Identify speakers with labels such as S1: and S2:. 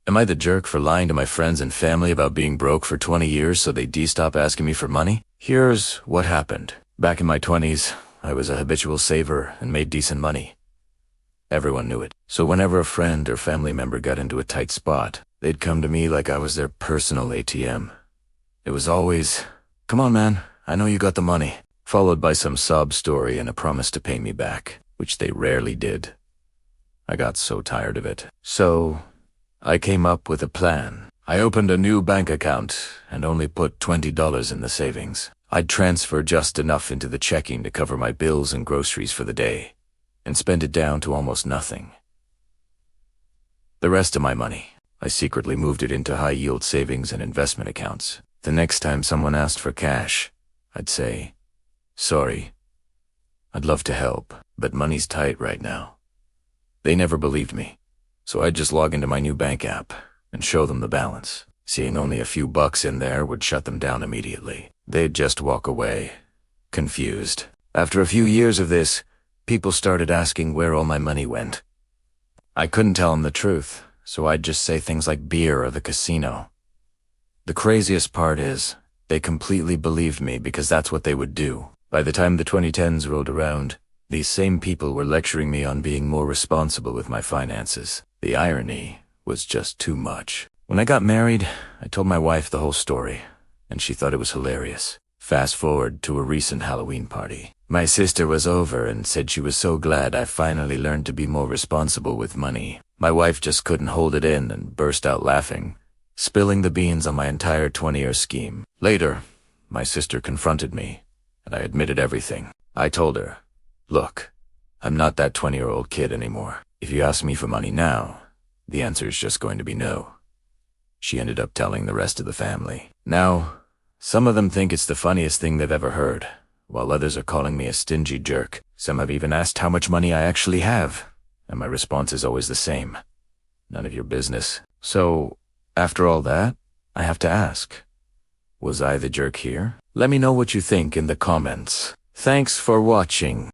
S1: Am I the jerk for lying to my friends and family about being broke for 20 years so they'd stop asking me for money? Here's what happened. Back in my 20s, I was a habitual saver and made decent money. Everyone knew it. So whenever a friend or family member got into a tight spot, they'd come to me like I was their personal ATM. It was always, "Come on, man, I know you got the money," followed by some sob story and a promise to pay me back, which they rarely did. I got so tired of it. So I came up with a plan. I opened a new bank account and only put $20 in the savings. I'd transfer just enough into the checking to cover my bills and groceries for the day, and spend it down to almost nothing. The rest of my money, I secretly moved it into high-yield savings and investment accounts. The next time someone asked for cash, I'd say, "Sorry, I'd love to help, but money's tight right now." They never believed me, so I'd just log into my new bank app and show them the balance. Seeing only a few bucks in there would shut them down immediately. They'd just walk away, confused. After a few years of this, people started asking where all my money went. I couldn't tell them the truth, so I'd just say things like beer or the casino. The craziest part is, they completely believed me because that's what they would do. By the time the 2010s rolled around, these same people were lecturing me on being more responsible with my finances. The irony was just too much. When I got married, I told my wife the whole story, and she thought it was hilarious. Fast forward to a recent Halloween party. My sister was over and said she was so glad I finally learned to be more responsible with money. My wife just couldn't hold it in and burst out laughing, spilling the beans on my entire 20-year scheme. Later, my sister confronted me, and I admitted everything. I told her, "Look, I'm not that 20-year-old kid anymore. If you ask me for money now, the answer is just going to be no." She ended up telling the rest of the family. Now, some of them think it's the funniest thing they've ever heard, while others are calling me a stingy jerk. Some have even asked how much money I actually have, and my response is always the same: none of your business. So, after all that, I have to ask, was I the jerk here? Let me know what you think in the comments. Thanks for watching.